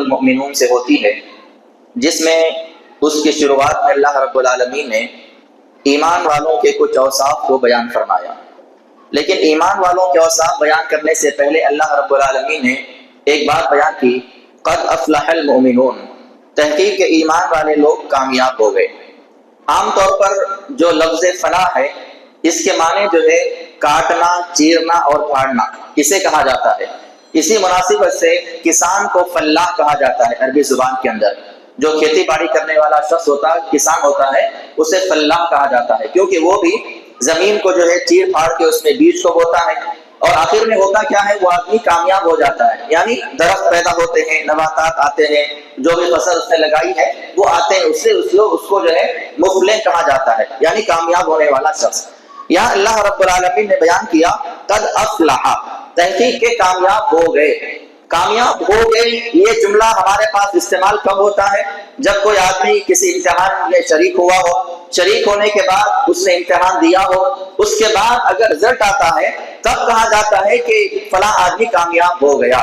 المؤمنون سے ہوتی ہے، جس میں اس کی شروعات میں اللہ رب العالمین نے ایمان والوں کے کچھ اوصاف کو بیان فرمایا۔ لیکن ایمان والوں کے اوصاف بیان کرنے سے پہلے اللہ رب العالمین نے ایک بات بیان کی، قد افلح المؤمنون، تحقیق ایمان والے لوگ کامیاب ہو گئے۔ عام طور پر جو لفظ فلاح ہے اس کے معنی جو ہے کاٹنا، چیرنا اور پھاڑنا، اسے کہا جاتا ہے۔ اسی مناسبت سے کسان کو فلاح کہا جاتا ہے عربی زبان کے اندر۔ جو کھیتی باڑی کرنے والا شخص ہوتا ہے، کسان ہوتا ہے، اسے فلاح کہا جاتا ہے، کیونکہ وہ بھی زمین کو جو ہے چیر پھاڑ کے اس میں بیج کو بوتا ہے، اور آخر میں ہوتا کیا ہے، وہ آدمی کامیاب ہو جاتا ہے۔ یعنی درخت پیدا ہوتے ہیں، نباتات آتے ہیں، جو بھی فصل اس نے لگائی ہے وہ آتے ہیں، اس کو جو ہے مفلح کہا جاتا ہے، یعنی کامیاب ہونے والا شخص۔ یہاں اللہ رب العالمین نے بیان کیا قد افلح، تحقیق کے کامیاب ہو گئے۔ کامیاب ہو گئے یہ جملہ ہمارے پاس استعمال کب ہوتا ہے؟ جب کوئی آدمی کسی امتحان میں شریک ہوا ہو، شریک ہونے کے بعد اس نے امتحان دیا ہو، اس کے بعد اگر رزلٹ آتا ہے تب کہا جاتا ہے کہ فلاں آدمی کامیاب ہو گیا۔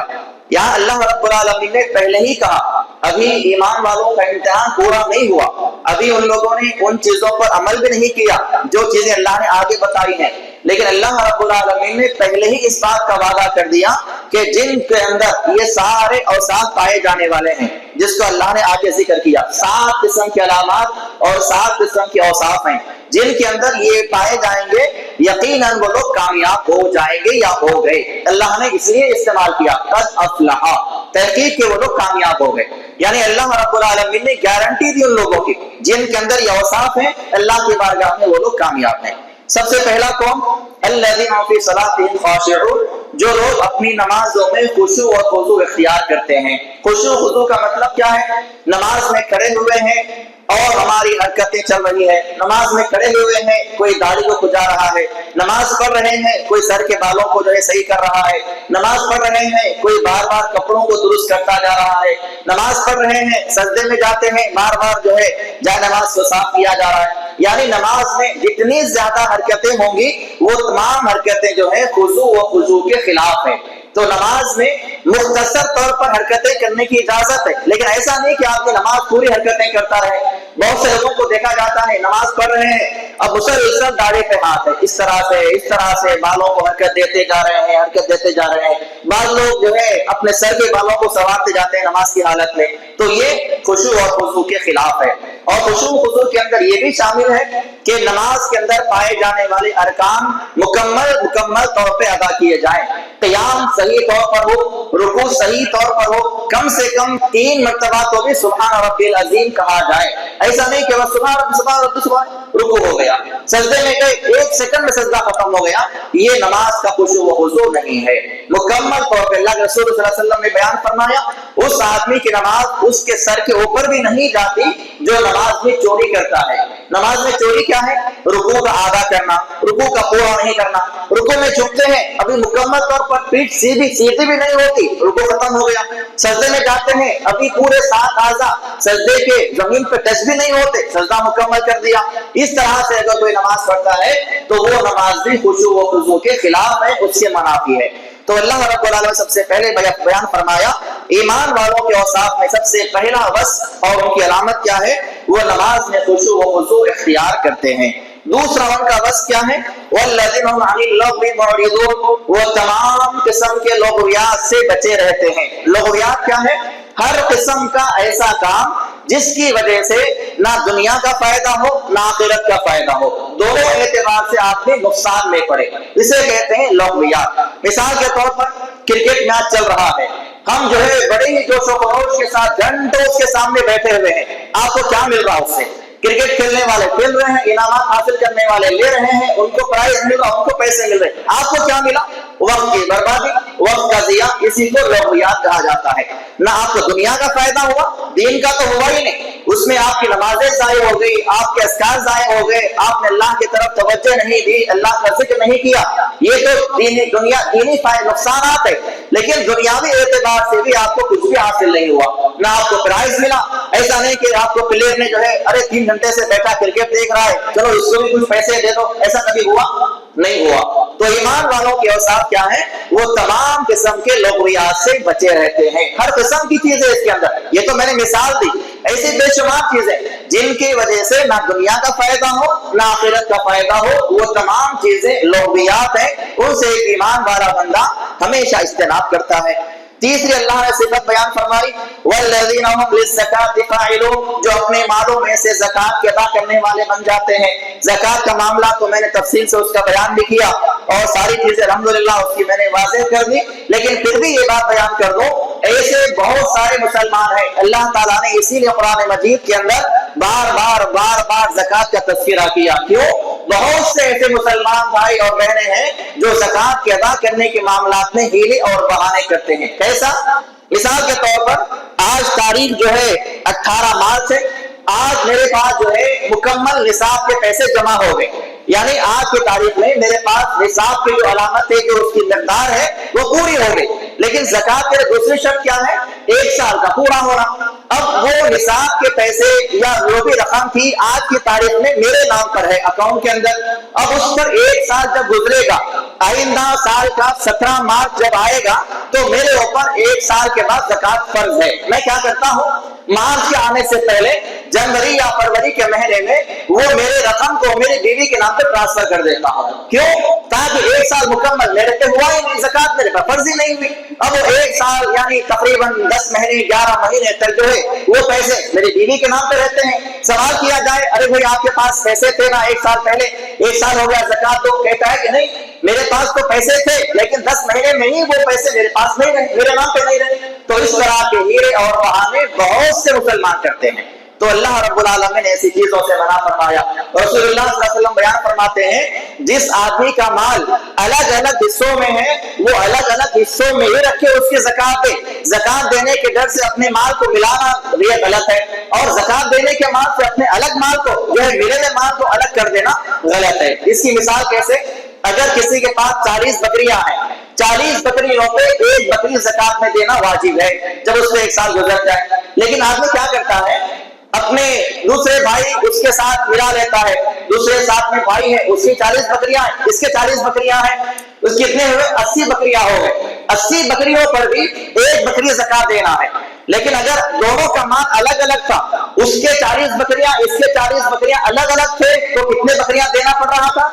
یہاں اللہ رب العالمین نے پہلے ہی کہا، ابھی ایمان والوں کا امتحان پورا نہیں ہوا، ابھی ان لوگوں نے ان چیزوں پر عمل بھی نہیں کیا جو چیزیں اللہ نے آگے بتائی ہیں، لیکن اللہ رب العالمین نے پہلے ہی اس بات کا وعدہ کر دیا کہ جن کے اندر یہ سارے اوصاف پائے جانے والے ہیں، جس کو اللہ نے آگے ذکر کیا، 7 قسم کی علامات اور 7 قسم کے اوصاف ہیں، جن کے اندر یہ پائے جائیں گے، یقیناً وہ لوگ کامیاب ہو جائیں گے یا ہو گئے۔ اللہ نے اس لیے استعمال کیا قد افلح، تحقیق کہ وہ لوگ کامیاب ہو گئے۔ یعنی اللہ رب العالمین نے گارنٹی دی ان لوگوں کی جن کے اندر یہ اوصاف ہیں، اللہ کی بارگاہ میں وہ لوگ کامیاب ہیں۔ سب سے پہلا قوم الذین فی صلاتہم خاشعون، جو لوگ اپنی نمازوں میں خشوع اور خضوع اختیار کرتے ہیں۔ خشوع خضوع کا مطلب کیا ہے؟ نماز میں کھڑے ہوئے ہیں اور ہماری حرکتیں چل رہی ہے، نماز میں کھڑے ہوئے ہیں، کوئی داڑھی کو کھجا رہا ہے، نماز پڑھ رہے ہیں، کوئی سر کے بالوں کو جو ہے صحیح کر رہا ہے، نماز پڑھ رہے ہیں، کوئی بار بار کپڑوں کو درست کرتا جا رہا ہے، نماز پڑھ رہے ہیں، سجدے میں جاتے ہیں، بار بار جو ہے جائے نماز کو صاف کیا جا رہا ہے۔ یعنی نماز میں جتنی زیادہ حرکتیں ہوں گی وہ تمام حرکتیں جو ہے خضوع و خضوع کے خلاف ہیں۔ تو نماز میں مختصر طور پر حرکتیں کرنے کی اجازت ہے، لیکن ایسا نہیں کہ آپ کی نماز پوری حرکتیں کرتا رہے۔ بہت سے لوگوں کو دیکھا جاتا ہے نماز پڑھ رہے ہیں، اب مسلسل داڑھی پہ ہاتھ ہے، اس طرح سے بالوں کو حرکت دیتے جا رہے ہیں، بعض لوگ جو ہے اپنے سر کے بالوں کو سنوارتے جاتے ہیں نماز کی حالت میں، تو یہ خشوع اور خضوع کے خلاف ہے۔ اور خشوع و خضوع کے اندر یہ بھی شامل ہے کہ نماز کے اندر پائے جانے والے ارکان مکمل طور پہ ادا کیے جائیں، قیام صحیح طور پر ہو، رکوع صحیح طور پر ہو، کم سے کم 3 مرتبہ تو بھی سبحان ربی العظیم کہا جائے۔ ایسا نہیں کہ بس سبحان ربی رکوع ہو گیا، سجدے میں گئے 1 سیکنڈ میں سجدہ ختم ہو گیا، یہ نماز کا خشوع و خضوع نہیں ہے۔ مکمل طور پہ اللہ کے رسول صلی اللہ علیہ وسلم نے بیان فرمایا، اس آدمی کی نماز اس کے سر کے اوپر بھی نہیں جاتی جو نماز میں چوری کرتا ہے۔ نماز میں چوری کیا ہے؟ رکوع کا آدھا کرنا، رکوع کا پورا نہیں کرنا۔ رکوع میں جھکتے ہیں، ابھی مکمل طور پر پیٹھ سیدھی بھی نہیں ہوتی، رکوع ختم ہو گیا۔ سجدے میں جاتے ہیں، ابھی پورے 7 اعضاء سجدے کے زمین پہ ٹچ بھی نہیں ہوتے، سجدہ مکمل کر دیا۔ اس طرح سے اگر کوئی نماز پڑھتا ہے تو وہ نماز بھی خشوع و خضوع کے خلاف ہے، اس سے منافی ہے۔ تو اللہ رب العالمین سب سے پہلے بیان فرمایا ایمان والوں کے اوصاف میں سب سے پہلا وصف اور ان کی علامت کیا ہے؟ وہ نماز میں خشوع و خضوع اختیار کرتے ہیں۔ دوسرا ان کا وصف کیا ہے؟ والذین هم عن اللغو معرضون، وہ تمام قسم کے لغویات سے بچے رہتے ہیں۔ لغویات کیا ہے؟ ہر قسم کا ایسا کام جس کی وجہ سے نہ دنیا کا فائدہ ہو نہ آخرت کا فائدہ ہو، دونوں اعتبار سے آپ نے نقصان میں پڑے، اسے کہتے ہیں لغویات۔ مثال کے طور پر کرکٹ میچ چل رہا ہے، ہم جو ہے بڑے ہی جوش و خروش کے ساتھ گھنٹوں اس کے سامنے بیٹھے ہوئے ہیں، آپ کو کیا مل رہا اس سے؟ کرکٹ کھیلنے والے کھیل رہے ہیں، انعامات حاصل کرنے والے لے رہے ہیں، ان کو پرائز مل رہا، ان کو پیسے مل رہے، آپ کو کیا ملا؟ وقت کی بربادی، وقت کا ضیاع، اسی کو لغویات کہا جاتا ہے۔ نہ آپ کو دنیا کا فائدہ ہوا، دین کا تو ہوا ہی نہیں، اس میں آپ کی نمازیں ضائع ہو گئی، آپ کے اذکار ضائع ہو گئے، آپ نے اللہ کی طرف توجہ نہیں دی، اللہ کا ذکر نہیں کیا، یہ تو دینی نقصانات ہے، لیکن دنیاوی اعتبار سے بھی آپ کو کچھ بھی حاصل نہیں ہوا، نہ آپ کو پرائز ملا۔ ایسا نہیں کہ آپ کو پلیئر نے جو ہے 3 گھنٹے سے بیٹھا کرکٹ دیکھ رہا ہے، چلو اس کو بھی کچھ پیسے دے دو، ایسا کبھی ہوا نہیں ہوا۔ تو ایمان والوں کے اوصاف کیا ہے؟ وہ تمام قسم کے لغویات سے بچے رہتے ہیں، ہر قسم کی چیزیں اس کے اندر، یہ تو میں نے مثال دی، ایسی بے شمار چیزیں جن کی وجہ سے نہ دنیا کا فائدہ ہو نہ آخرت کا فائدہ ہو، وہ تمام چیزیں لغویات ہیں، ان سے ایک ایمان والا بندہ ہمیشہ اجتناب کرتا ہے۔ تیسری اللہ نے صفت بیان فرمائی، والذین هم للزکاۃ فاعلون، جو اپنے مالوں میں سے زکات کے ادا کرنے والے بن جاتے ہیں۔ زکات کا معاملہ تو میں نے تفصیل سے اس کا بیان بھی کیا اور ساری چیزیں الحمدللہ اس کی میں نے واضح کر دی، لیکن پھر بھی یہ بات بیان کر دوں، ایسے بہت سارے مسلمان ہیں، اللہ تعالیٰ نے اسی لیے قرآن مجید کے اندر بار بار زکات کا تذکرہ کیا۔ کیوں؟ بہت سے ایسے مسلمان بھائی اور بہنیں ہیں جو زکات کے ادا کرنے کے معاملات میں ہیلے اور بہانے کرتے ہیں۔ کیسا؟ مثال کے طور پر آج تاریخ جو ہے 18 مارچ ہے، آج میرے پاس جو ہے مکمل نصاب کے پیسے جمع ہو گئے، یعنی آج کی تاریخ میں میرے پاس نصاب کی جو علامت ہے، جو اس کی مقدار ہے وہ پوری ہو گئی، لیکن زکات کے دوسری شرط کیا ہے؟ 1 سال کا پورا ہونا۔ اب وہ نصاب کے پیسے یا جو بھی رقم تھی آج کی تاریخ میں میرے نام پر ہے اکاؤنٹ کے اندر، اب اس پر 1 سال جب گزرے گا، آئندہ سال کا 17 مارچ جب آئے گا تو میرے اوپر 1 سال کے بعد زکات فرض ہے۔ میں کیا کرتا ہوں؟ مارچ کے آنے سے پہلے جنوری یا فروری کے مہینے میں وہ میرے رقم کو میری بیوی کے نام پہ ٹرانسفر کر دیتا ہوں۔ کیوں؟ تاکہ 1 سال مکمل میرے پہ ہوا ہی نہیں، زکات میرے پر فرض ہی نہیں ہوئی، اب وہ 1 سال یعنی تقریباً 10 مہینے 11 مہینے تک جو ہے وہ پیسے میری بیوی کے نام پہ رہتے ہیں۔ سوال کیا جائے ارے بھائی آپ کے پاس پیسے تھے نا 1 سال پہلے، 1 سال ہو گیا زکات دو، کہتا ہے کہ نہیں میرے پاس تو پیسے تھے لیکن 10 مہینے میں ہی وہ پیسے میرے پاس نہیں رہے، میرے نام پہ نہیں رہے۔ تو اس طرح کے ہیرے اور بہانے بہت سے مسلمان کرتے ہیں، تو اللہ رب العالمین نے ایسی چیزوں سے منع فرمایا۔ رسول اللہ صلی اللہ علیہ وسلم بیان فرماتے ہیں جس آدمی کا مال الگ الگ حصوں میں ہے وہ الگ الگ حصوں میں ہی رکھے، اس کی زکات دے۔ زکات دینے کے ڈر سے اپنے مال کو ملانا یہ غلط ہے، اور زکات دینے کے مال سے اپنے الگ مال کو جو ہے ملے ہوئے مال کو الگ کر دینا غلط ہے۔ اس کی مثال کیسے؟ اگر کسی کے پاس 40 بکریاں ہیں، 40 بکریوں پہ 1 بکری زکات میں دینا واجب ہے جب اس سے 1 سال گزر جائے، لیکن آدمی کیا کرتا ہے؟ اپنے دوسرے بھائی اس کے ساتھ ملا لیتا ہے، دوسرے ساتھ میں بھائی ہے، اس کی 40 بکریاں ہیں، اس کے 40 بکریاں ہیں، اس کتنے ہوئے؟ 80 بکریاں ہو گئے۔ 80 بکریوں پر بھی 1 بکری زکات دینا ہے، لیکن اگر دونوں کا مال الگ الگ تھا، اس کے 40 بکریاں اس کے 40 بکریاں الگ الگ تھے، تو کتنے بکریاں دینا پڑ رہا تھا؟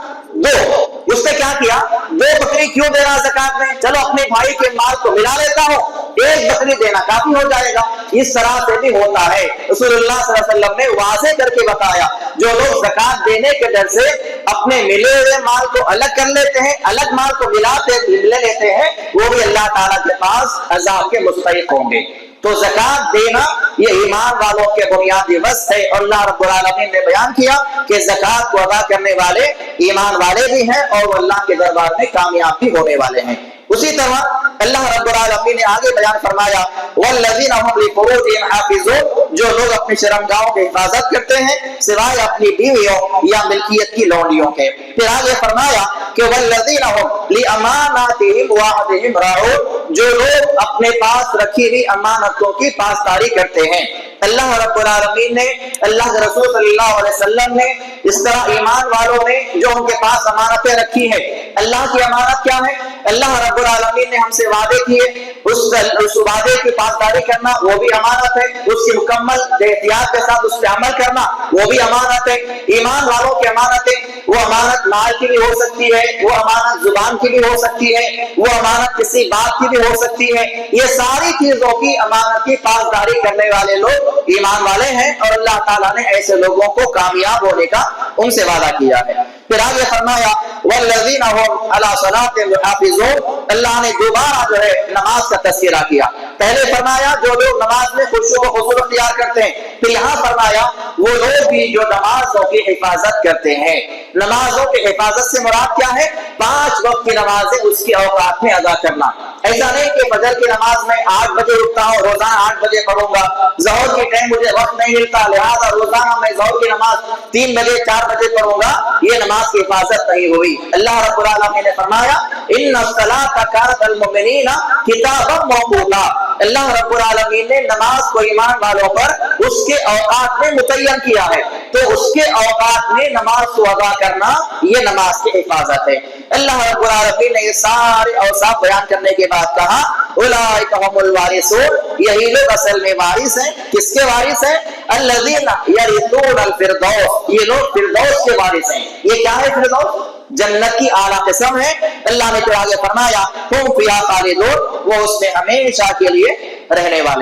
2۔ اس نے کیا کیا؟ 2 بکری کیوں دے رہا زکات میں؟ چلو اپنے بھائی کے مال کو ملا لیتا ہوں، 1 بکری دینا کافی ہو جائے گا۔ اس طرح سے بھی ہوتا ہے، رسول اللہ صلی اللہ علیہ وسلم نے واضح کر کے بتایا، جو لوگ زکات دینے کے ڈر سے اپنے ملے ہوئے مال کو الگ کر لیتے ہیں، الگ مال کو لے لیتے ہیں، وہ بھی اللہ تعالیٰ کے پاس عذاب کے مستحق ہوں گے۔ تو زکات دینا یہ ایمان والوں کے بنیادی وصف ہے، اور اللہ رب العالمین نے بیان کیا کہ زکات کو ادا کرنے والے ایمان والے بھی ہیں اور وہ اللہ کے دربار میں کامیاب بھی ہونے والے ہیں۔ اسی طرح اللہ رب العالمین نے آگے بیان فرمایا والذین هم لفروجهم حافظون، جو لوگ اپنی شرمگاہوں کی حفاظت کرتے ہیں سوائے اپنی بیویوں یا ملکیت کی لونڈیوں کے۔ پھر آگے فرمایا کہ والذین هم لاماناتهم وعهدهم راعون، جو لوگ اپنے پاس رکھی ہوئی امانتوں کی پاسداری کرتے ہیں۔ اللہ رب العالمین نے، اللہ کے رسول صلی اللہ علیہ وسلم نے، اس طرح ایمان والوں نے جو ان کے پاس امانتیں رکھی ہیں، اللہ کی امانت کیا ہے؟ اللہ رب العالمین نے ہم سے وعدے کیے، اس وعدے کی پاسداری کرنا وہ بھی امانت ہے، اس کی مکمل احتیاط کے ساتھ اس پہ عمل کرنا وہ بھی امانت ہے۔ ایمان والوں کی امانتیں، وہ امانت مال کی بھی ہو سکتی ہے، وہ امانت زبان کی بھی ہو سکتی ہے، وہ امانت کسی بات کی بھی ہو سکتی ہے، یہ ساری چیزوں کی امانت کی پاسداری کرنے والے لوگ ایمان والے ہیں، اور اللہ تعالیٰ نے ایسے لوگوں کو کامیاب ہونے کا ان سے وعدہ کیا ہے۔ پھر آگے فرمایا والذین هم علی صلاتهم یحافظون، اللہ نے دوبارہ جو ہے نماز کا تذکرہ کیا۔ پہلے فرمایا جو لوگ نماز میں خشوع و خضوع اختیار کرتے ہیں، پھر یہاں فرمایا وہ لوگ بھی جو نمازوں کی حفاظت کرتے ہیں۔ نمازوں کی حفاظت سے مراد کیا ہے؟ 5 وقت کی نمازیں اس کے اوقات میں ادا کرنا۔ ایسا نہیں کہ فجر کی نماز میں 8 بجے اٹھتا ہوں، روزانہ 8 بجے پڑھوں گا، ظہر کے ٹائم مجھے وقت نہیں ملتا لہذا روزانہ میں ظہر کی نماز 3 بجے 4 بجے پڑھوں گا، یہ نماز کی حفاظت نہیں ہوئی۔ اللہ رب العالمین نے فرمایا ان الصلاۃ کانت المؤمنین کتابا موقوتا، اللہ رب العالمین نے نماز کو ایمان والوں پر اس کے اوقات میں متعین کیا ہے، تو اس کے اوقات میں نماز کو ادا کرنا یہ نماز کی حفاظت ہے۔ اللہ رب العالمین نے یہ سارے اوصاف بیان کرنے کے بعد کہا اولئک هم الوارثون، یہی لوگ اصل میں وارث ہیں۔ کس کے وارث ہیں؟ الذین یرثون الفردوس، یہ لوگ فردوس کے وارث ہیں۔ یہ کیا ہے فردوس؟ جنت کی اعلیٰ قسم ہے۔ اللہ نے تو آگے فرمایا ہم فیہا خالدون، وہ اس میں ہمیشہ کے لیے رہنے والے